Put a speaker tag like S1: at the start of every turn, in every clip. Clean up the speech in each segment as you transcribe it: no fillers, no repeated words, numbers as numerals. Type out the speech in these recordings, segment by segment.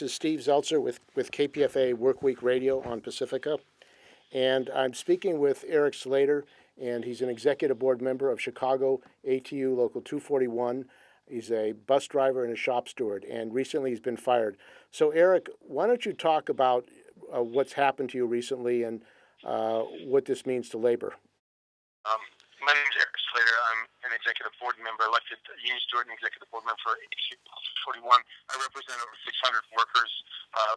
S1: is Steve Zeltzer with KPFA WorkWeek Radio on Pacifica. And I'm speaking with Erek Slater, and he's an executive board member of Chicago ATU Local 241. He's a bus driver and a shop steward, and recently he's been fired. So, Erek, why don't you talk about what's happened to you recently and what this means to labor?
S2: My name is Erek Slater. I'm an executive board member, elected union steward and executive board member for ATU 41. I represent over 600 workers,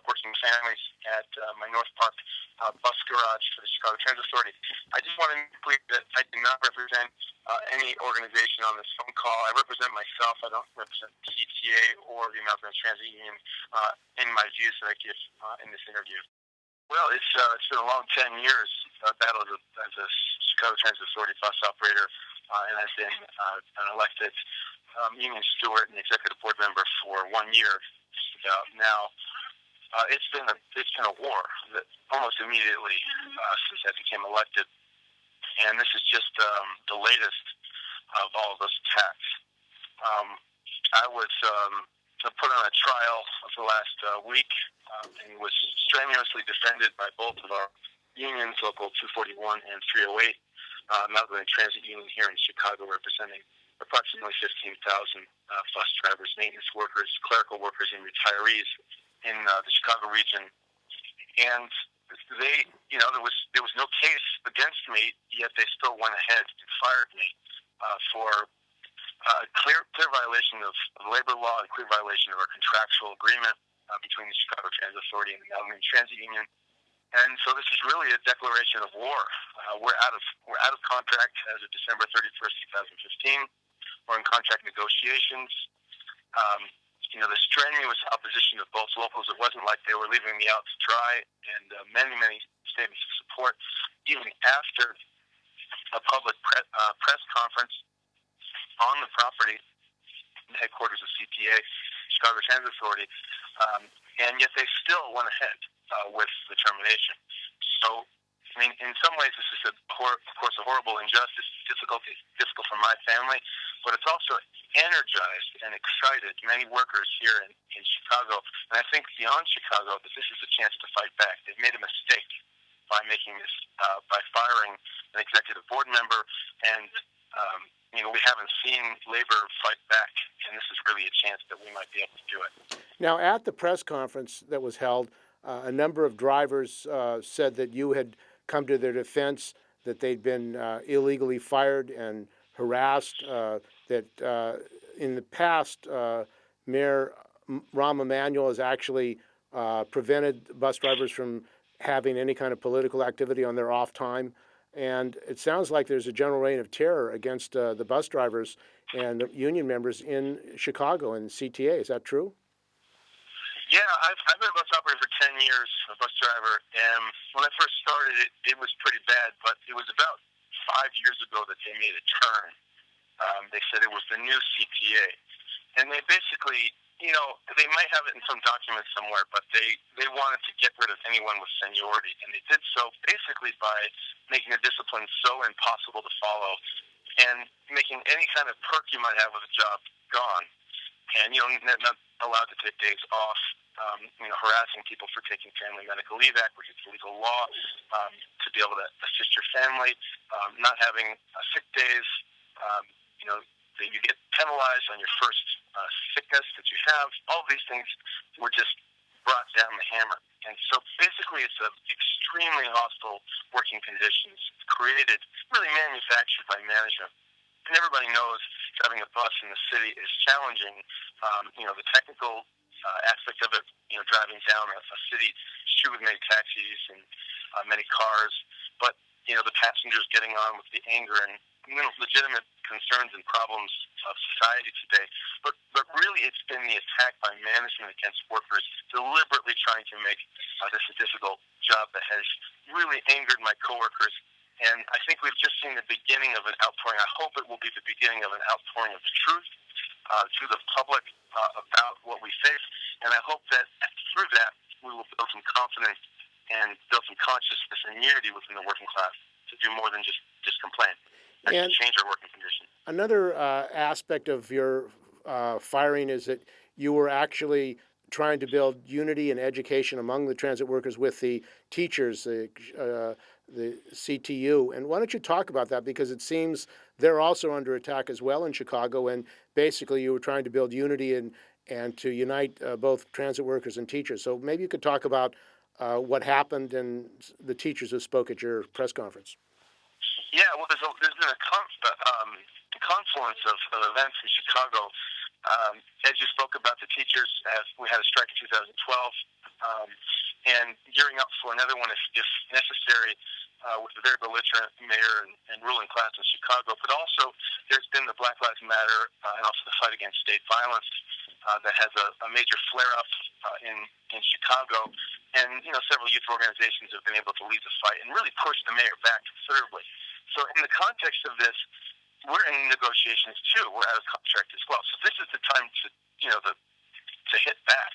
S2: working families at my North Park bus garage for the Chicago Transit Authority. I just want to make clear that I do not represent any organization on this phone call. I represent myself. I don't represent CTA or the American Transit Union in my views that I give in this interview. Well, it's been a long 10 years battle as a Chicago Transit Authority bus operator, and I've been an elected union steward and executive board member for 1 year about now. It's been a war that almost immediately since I became elected, and this is just the latest of all of those attacks. I was put on a trial for the last week and was strenuously defended by both of our unions, Local 241 and 308, American Transit Union here in Chicago, representing approximately 15,000 bus drivers, maintenance workers, clerical workers, and retirees in the Chicago region. And they, there was no case against me, yet they still went ahead and fired me for clear violation of labor law and clear violation of our contractual agreement between the Chicago Transit Authority and the American Transit Union. And so this is really a declaration of war. We're out of contract as of December 31st, 2015. We're in contract negotiations. The strenuous opposition of both locals, it wasn't like they were leaving me out to dry, and many statements of support, even after a public press conference on the property, the headquarters of CTA, Chicago Transit Authority, and yet they still went ahead with the termination. So, I mean, in some ways, this is, of course, a horrible injustice, difficult for my family, but it's also energized and excited many workers here in Chicago, and I think beyond Chicago, that this is a chance to fight back. They've made a mistake by making this, by firing an executive board member, and we haven't seen labor fight back, and this is really a chance that we might be able to do it.
S1: Now, at the press conference that was held, a number of drivers said that you had come to their defense, that they'd been illegally fired and harassed, that in the past, Mayor Rahm Emanuel has actually prevented bus drivers from having any kind of political activity on their off time. And it sounds like there's a general reign of terror against the bus drivers and the union members in Chicago and CTA. Is that true?
S2: Yeah, I've been a bus operator for 10 years, a bus driver, and when I first started, it was pretty bad, but it was about 5 years ago that they made a turn. They said it was the new CTA, and they basically, they might have it in some document somewhere, but they wanted to get rid of anyone with seniority, and they did so basically by making the discipline so impossible to follow and making any kind of perk you might have with a job gone. And, not allowed to take days off, harassing people for taking Family Medical Leave Act, which is illegal law, to be able to assist your family, not having sick days, that you get penalized on your first sickness that you have. All these things were just brought down the hammer. And so basically it's extremely hostile working conditions created, really manufactured by management. And everybody knows driving a bus in the city is challenging. The technical aspect of it, driving down a city street with many taxis and many cars, but the passengers getting on with the anger and legitimate concerns and problems of society today. But really, it's been the attack by management against workers, deliberately trying to make this a difficult job that has really angered my coworkers. And I think we've just seen the beginning of an outpouring. I hope it will be the beginning of an outpouring of the truth to the public about what we face. And I hope that through that, we will build some confidence and build some consciousness and unity within the working class to do more than just complain. And change our working conditions.
S1: Another aspect of your firing is that you were actually trying to build unity and education among the transit workers with the teachers, the CTU. And why don't you talk about that? Because it seems they're also under attack as well in Chicago. And basically, you were trying to build unity and to unite both transit workers and teachers. So maybe you could talk about what happened and the teachers who spoke at your press conference.
S2: Yeah, well, there's been a confluence of events in Chicago. As you spoke about the teachers, we had a strike in 2012, and gearing up for another one if necessary, with the very belligerent mayor and ruling class in Chicago. But also, there's been the Black Lives Matter and also the fight against state violence that has a major flare-up in Chicago. And, several youth organizations have been able to lead the fight and really push the mayor back considerably. So in the context of this, we're in negotiations too. We're out of contract as well. So this is the time to hit back.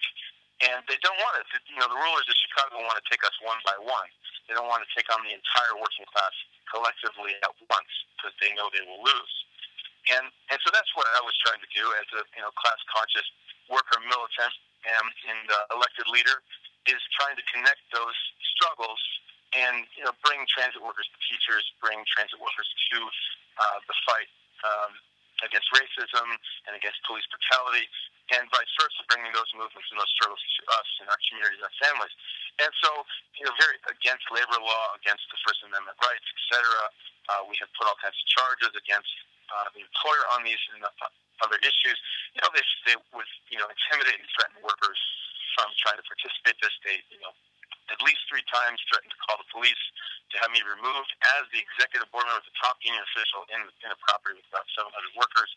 S2: And they don't want it. The rulers of Chicago want to take us one by one. They don't want to take on the entire working class collectively at once because they know they will lose. And so that's what I was trying to do as a class conscious worker militant and elected leader, is trying to connect those struggles and bring transit workers to teachers, bring transit workers to the fight against racism and against police brutality, and vice versa, bringing those movements and those struggles to us in our communities and families. And so, very against labor law, against the First Amendment rights, etc. We have put all kinds of charges against the employer on these and other issues. They would intimidate and threaten workers from trying to participate this. They at least 3 times threatened to call the police to have me removed as the executive board member, the top union official in a property with about 700 workers,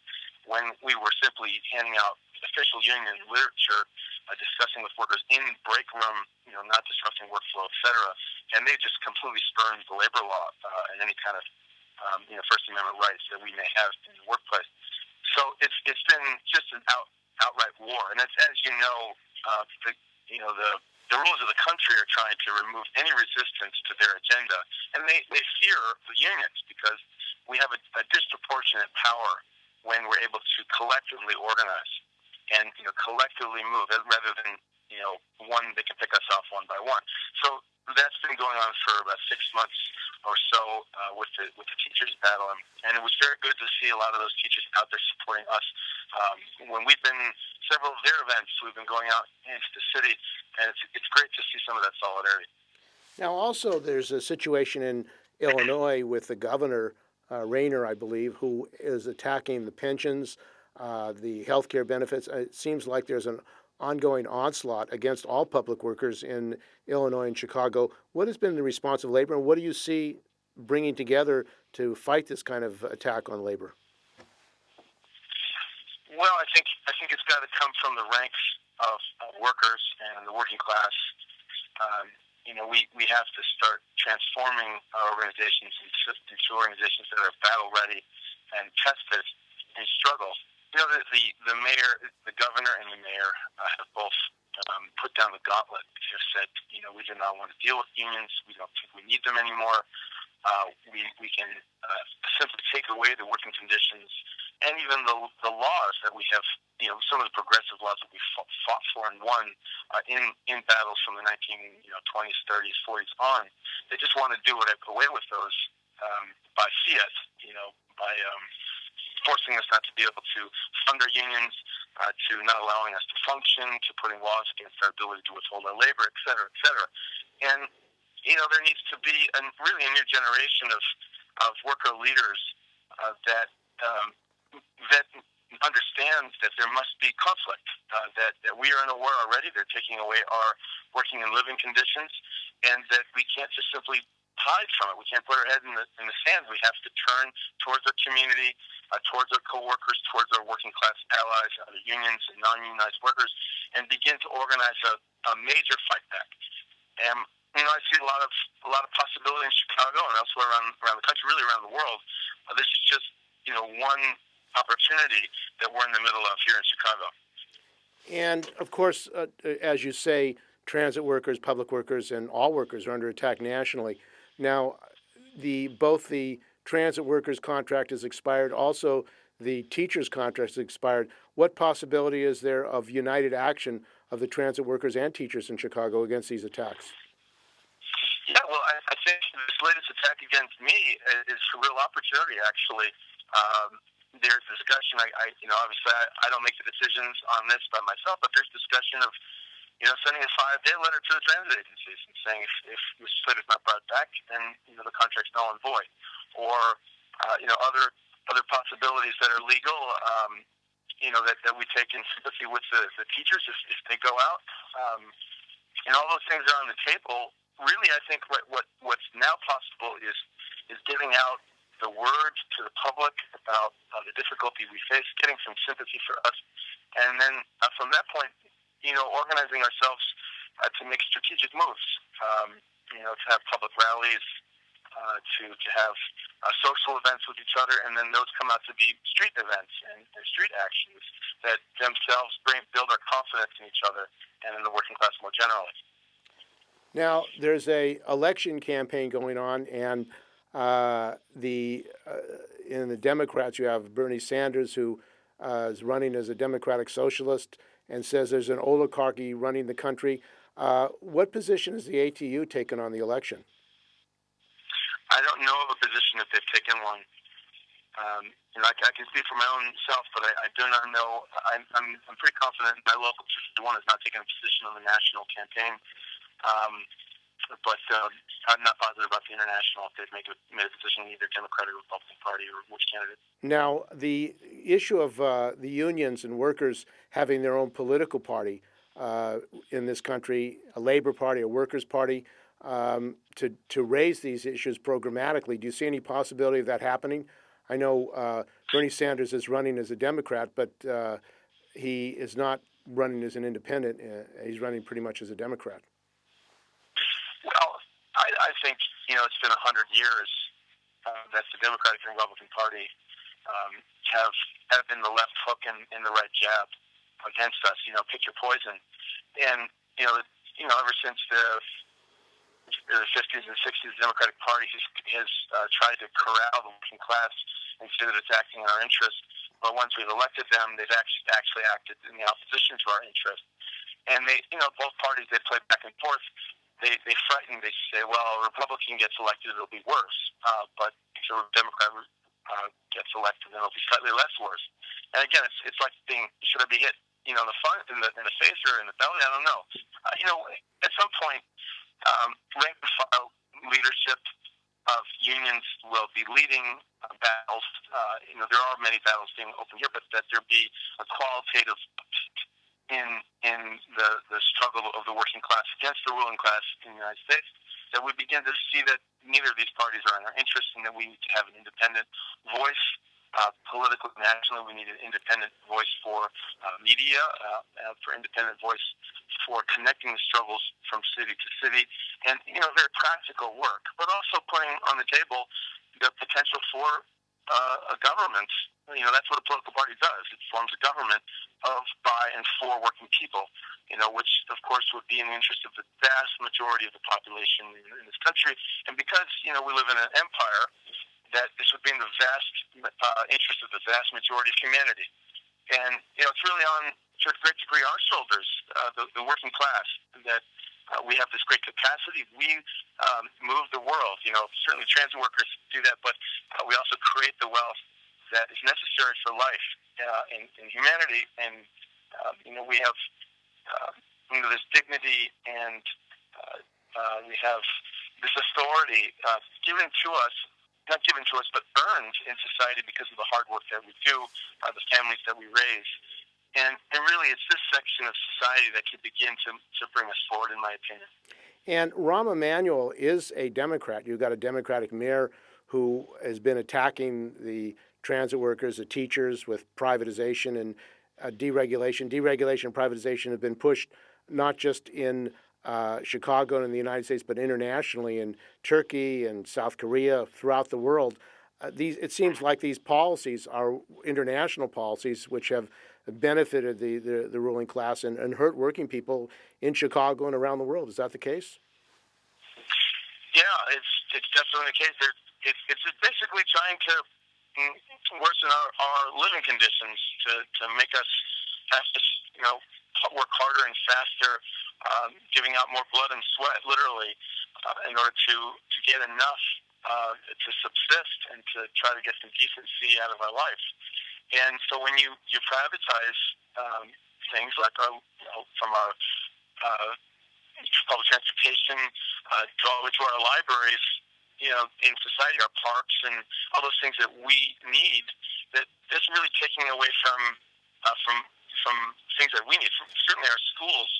S2: when we were simply handing out official union literature, discussing with workers in break room, not disrupting workflow, etc. And they just completely spurned the labor law and any kind of First Amendment rights that we may have in the workplace. So it's been just an outright war, and as you know, the rulers of the country are trying to remove any resistance to their agenda, and they fear the unions because we have a disproportionate power when we're able to collectively organize and collectively move rather than one they can pick us off one by one. So that's been going on for about 6 months or so with the teachers' battle, and it was very good to see a lot of those teachers out there supporting us. When we've been several of their events, we've been going out into the city, and it's great to see some of that solidarity.
S1: Now, also, there's a situation in Illinois with the governor, Rayner, I believe, who is attacking the pensions, the health care benefits. It seems like there's an ongoing onslaught against all public workers in Illinois and Chicago. What has been the response of labor, and what do you see bringing together to fight this kind of attack on labor?
S2: Well, I think it's got to come from the ranks of workers and the working class. We have to start transforming our organizations into organizations that are battle ready and tested and struggle. The mayor, the governor, and the mayor have both put down the gauntlet. Have said, we do not want to deal with unions. We don't think we need them anymore. We can simply take away the working conditions and even the laws that we have. Some of the progressive laws that we fought for and won in battles from the 1920s, 30s, 40s on. They just want to do away with those by fiat. By forcing us not to be able to fund our unions, to not allowing us to function, to putting laws against our ability to withhold our labor, et cetera, et cetera. And, there needs to be really a new generation of worker leaders that understands that there must be conflict, that we are in a war already. They're taking away our working and living conditions, and that we can't just simply hide from it. We can't put our head in the sand. We have to turn towards our community, towards our coworkers, towards our working class allies, other unions and non-unionized workers, and begin to organize a major fight back. And I see a lot of possibility in Chicago and elsewhere around the country, really around the world. This is just one opportunity that we're in the middle of here in Chicago.
S1: And of course, as you say, transit workers, public workers, and all workers are under attack nationally. Now, both the transit workers' contract has expired, also the teachers' contract has expired. What possibility is there of united action of the transit workers and teachers in Chicago against these attacks?
S2: Yeah, well, I think this latest attack against me is a real opportunity, actually. There's discussion. Obviously, I don't make the decisions on this by myself, but there's discussion of, sending a 5-day letter to the transit agencies and saying if Mr. Slater's not brought back, then the contract's null and void, or other possibilities that are legal. That we take in sympathy with the teachers if they go out, and all those things are on the table. Really, I think what's now possible is getting out the word to the public about the difficulty we face, getting some sympathy for us, and then from that point, organizing ourselves to make strategic moves. To have public rallies, to have social events with each other, and then those come out to be street events and street actions that themselves build our confidence in each other and in the working class more generally.
S1: Now, there's a election campaign going on, and in the Democrats, you have Bernie Sanders, who is running as a Democratic Socialist and says there's an oligarchy running the country. What position has the ATU taken on the election?
S2: I don't know of a position that they've taken one. I can speak for my own self, but I do not know. I'm pretty confident my local one has not taken a position on the national campaign. But I'm not positive about the international, if they've made a position in either Democratic or Republican Party or which candidate. Now,
S1: the issue of the unions and workers having their own political party in this country, a labor party, a workers' party, to raise these issues programmatically, do you see any possibility of that happening? I know Bernie Sanders is running as a Democrat, but he is not running as an independent. He's running pretty much as a Democrat.
S2: Well, I think, it's been 100 years that the Democratic and Republican Party have been the left hook and the right jab against us. Pick your poison. And, ever since the 50s and 60s, the Democratic Party has tried to corral the working class and say that it's acting in our interest. But once we've elected them, they've actually acted in the opposition to our interest. And both parties, they play back and forth. They frighten. They say, well, a Republican gets elected, it'll be worse. But if a Democrat gets elected, then it'll be slightly less worse. And again, it's like should I be hit, in the face or in the belly? I don't know. At some point, rank and file leadership of unions will be leading battles. There are many battles being opened here, but that there be a qualitative in the struggle of the working class against the ruling class in the United States, that we begin to see that neither of these parties are in our interest, and that we need to have an independent voice. Politically, nationally, we need an independent voice for media, for independent voice for connecting the struggles from city to city, and very practical work, but also putting on the table the potential for a government. That's what a political party does. It forms a government of, by, and for working people, which, of course, would be in the interest of the vast majority of the population in this country. And because, we live in an empire, that this would be in the vast interest of the vast majority of humanity. And, it's really on, to a great degree, our shoulders, the working class, that we have this great capacity. We move the world. Certainly transit workers do that, but we also create the wealth that is necessary for life in humanity. And, we have this dignity, and we have this authority given to us, not given to us, but earned in society because of the hard work that we do, the families that we raise. And really, it's this section of society that could begin to bring us forward, in my opinion.
S1: And Rahm Emanuel is a Democrat. You've got a Democratic mayor who has been attacking the transit workers, the teachers, with privatization and deregulation. Deregulation and privatization have been pushed not just in Chicago and in the United States, but internationally in Turkey and South Korea, throughout the world. It seems like these policies are international policies which have benefited the ruling class and hurt working people in Chicago and around the world. Is that the case?
S2: Yeah, it's definitely the case. It's basically trying to worsen our living conditions to make us have to work harder and faster, giving out more blood and sweat, literally, in order to get enough to subsist and to try to get some decency out of our life. And so when you privatize things like from our public transportation, all the way to our libraries, in society, our parks and all those things that we need, that's really taking away from things that we need. Certainly our schools,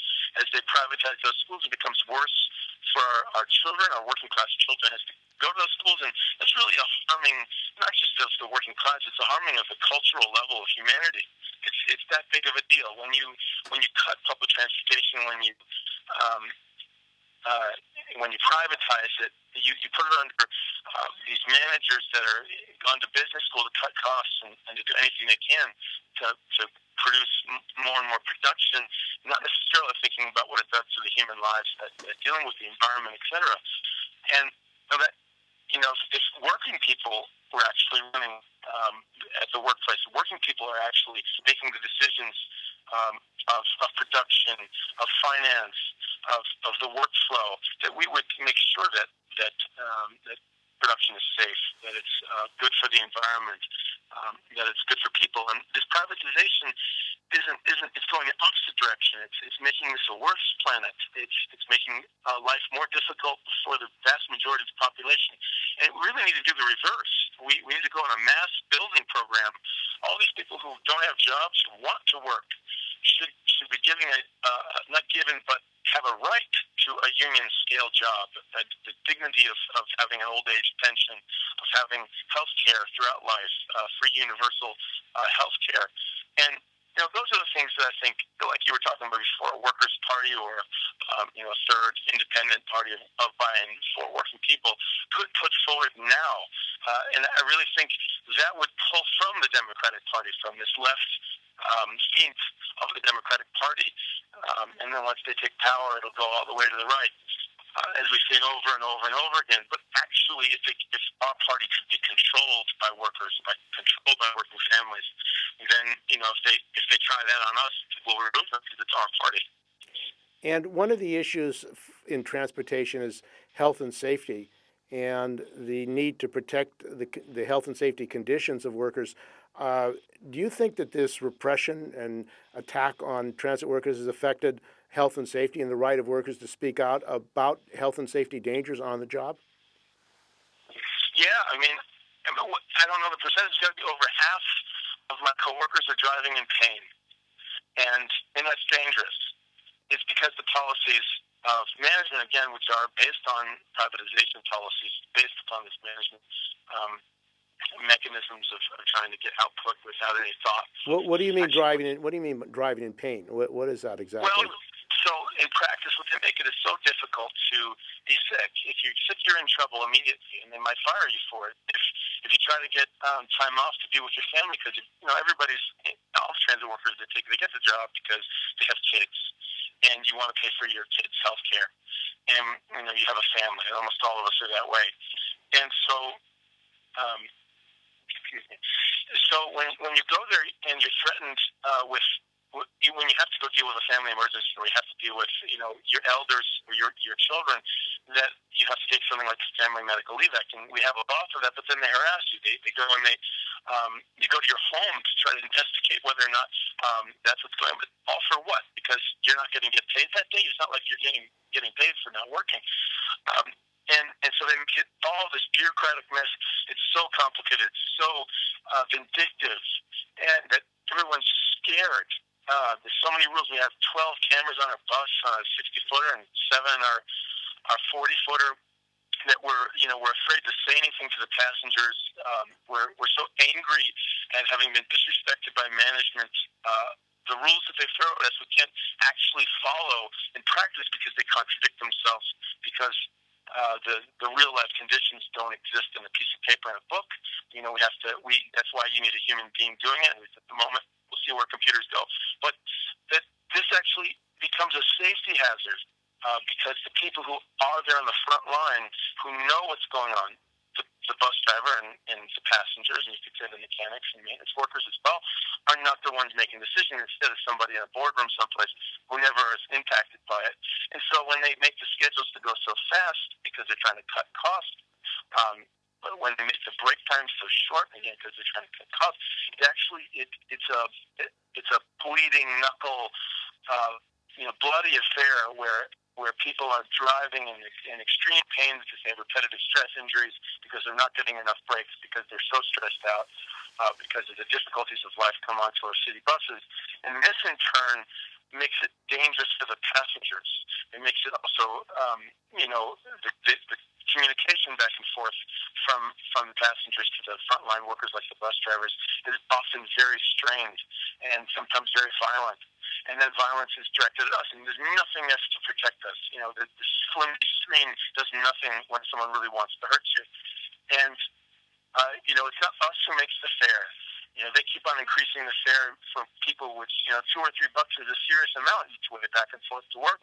S2: as they privatize those schools, it becomes worse for our children, our working class children, has to go to those schools, and that's really a harming, not just of the working class, it's a harming of the cultural level of humanity. It's that big of a deal. When you cut public transportation, when you privatize it, you put it under these managers that are gone to business school to cut costs and to do anything they can to produce more and more production, not necessarily thinking about what it does to the human lives, that dealing with the environment, etc. And that, if working people were actually running at the workplace, working people are actually making the decisions of production, of finance, of the workflow, that we would make sure that production is safe, that it's good for the environment, that it's good for people. And this privatization isn't it's going in the opposite direction. It's making this a worse planet. It's making life more difficult for the vast majority of the population. And we really need to do the reverse. We need to go on a mass building program. All these people who don't have jobs, who want to work, should be given not given, but have a right to a union scale job, the dignity of having an old age pension, of having health care throughout life, free universal health care. And those are the things that I think, like you were talking about before, a workers' party or a third independent party of buying for working people could put forward now. And I really think that would pull from the Democratic Party, from this left feint of the Democratic Party. And then once they take power, it'll go all the way to the right, as we've seen over and over and over again. But actually, if our party could be controlled by workers, controlled by working families, then if they try that on us, we'll remove them because it's our party.
S1: And one of the issues in transportation is health and safety, and the need to protect the health and safety conditions of workers. Do you think that this repression and attack on transit workers has affected health and safety and the right of workers to speak out about health and safety dangers on the job?
S2: Yeah, I don't know the percentage. It's got to be over half of my coworkers are driving in pain, and that's dangerous. It's because the policies of management, again, which are based on privatization policies, based upon this management mechanisms of trying to get output without any thought.
S1: What do you mean driving in? What do you mean driving in pain? What is that exactly?
S2: Well, so in practice, what they make it is so difficult to be sick. If you're sick, you're in trouble immediately, and they might fire you for it. If you try to get time off to be with your family, because all transit workers they get the job because they have kids, and you want to pay for your kids' health care, and you have a family. Almost all of us are that way, and so. So when you go there and you're threatened when you have to go deal with a family emergency, or you have to deal with your elders or your children, that you have to take something like Family Medical Leave Act, and we have a law for that. But then they harass you. They go and you go to your home to try to investigate whether or not that's what's going on. But all for what? Because you're not going to get paid that day. It's not like you're getting paid for not working. And so they get all this bureaucratic mess. It's so complicated, so vindictive, and that everyone's scared. There's so many rules. We have 12 cameras on our bus, on a 60-footer, and 7 on our 40-footer. That we're afraid to say anything to the passengers. We're so angry at having been disrespected by management. The rules that they throw at us, we can't actually follow in practice because they contradict themselves. Because the real life conditions don't exist in a piece of paper in a book. That's why you need a human being doing it. At the moment, we'll see where computers go. But this actually becomes a safety hazard because the people who are there on the front line, who know what's going on, the bus driver and the passengers, and you could say the mechanics and maintenance workers as well, are not the ones making decisions. Instead of somebody in a boardroom someplace who never is impacted by it. And so when they make the schedules to go so fast because they're trying to cut costs, but when they make the break time so short, again, because they're trying to cut costs, it's a bleeding knuckle, bloody affair where people are driving in extreme pain because they have repetitive stress injuries, because they're not getting enough breaks, because they're so stressed out, because of the difficulties of life come onto our city buses. And this, in turn, makes it dangerous for the passengers. It makes it also, the communication back and forth from the passengers to the frontline workers like the bus drivers is often very strained and sometimes very violent. And then violence is directed at us, and there's nothing else to protect us. The flimsy screen does nothing when someone really wants to hurt you. And, it's not us who makes the fare. They keep on increasing the fare for people, which, $2 or $3 is a serious amount each way back and forth to work.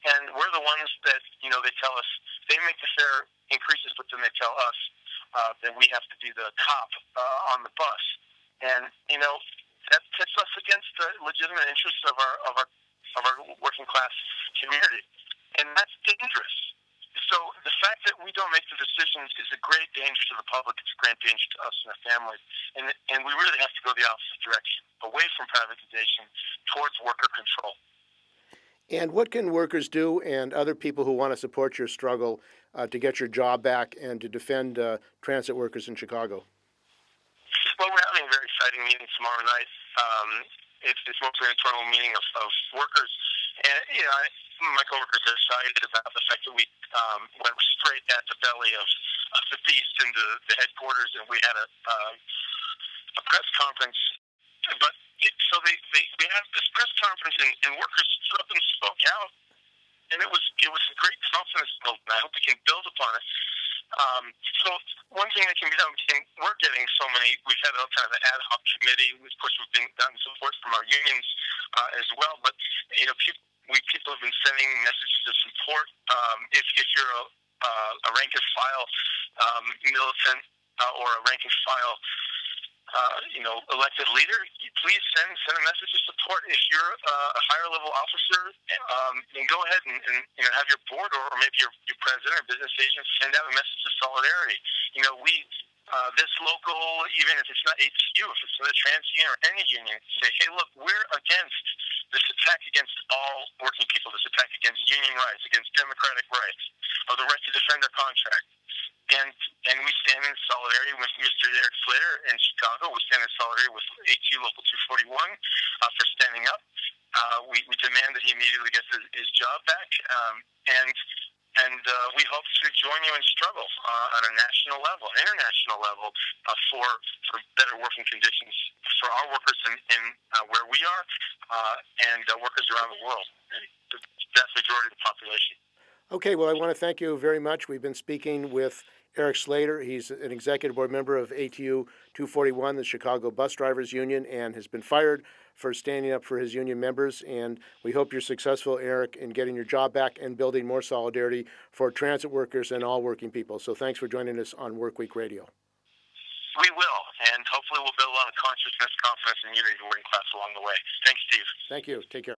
S2: And we're the ones that, they tell us, they make the fare increases, but then they tell us that we have to be the cop on the bus. And, that pits us against the legitimate interests of our working class community. And that's dangerous. So the fact that we don't make the decisions is a great danger to the public. It's a great danger to us and our families. And we really have to go the opposite direction, away from privatization towards worker control.
S1: And what can workers do and other people who want to support your struggle to get your job back and to defend transit workers in Chicago?
S2: Well, we're having a very exciting meeting tomorrow night. It's mostly an internal meeting of workers. And, my coworkers are excited about the fact that we went straight at the belly of the beast into the headquarters, and we had a press conference. But we had this press conference, and workers stood up and spoke out, and it was a great confidence build, and I hope we can build upon it. So one thing that can be done, we're getting so many. We've had a kind of an ad hoc committee. Of course, we've gotten support from our unions as well. But people have been sending messages of support. If you're a rank and file militant or a rank and file elected leader, please send a message of support. If you're a higher level officer, then go ahead and have your board or maybe your president or business agent send out a message of solidarity. This local, even if it's not ATU, if it's the trans union or any union, say, hey, look, we're against this attack against all working people, this attack against union rights, against democratic rights, of the right to defend their contract. And we stand in solidarity with Mr. Erek Slater in Chicago. We stand in solidarity with ATU Local 241 for standing up. We demand that he immediately gets his job back. And we hope to join you in struggle on a national level, international level, for better working conditions for our workers in where we are and workers around the world, the vast majority of the population.
S1: Okay, well, I want to thank you very much. We've been speaking with Erek Slater. He's an executive board member of ATU 241, the Chicago Bus Drivers Union, and has been fired for standing up for his union members. And we hope you're successful, Erek, in getting your job back and building more solidarity for transit workers and all working people. So thanks for joining us on WorkWeek Radio.
S2: We will, and hopefully we'll build a lot of consciousness, confidence, and unity in the working class along the way. Thanks, Steve.
S1: Thank you. Take care.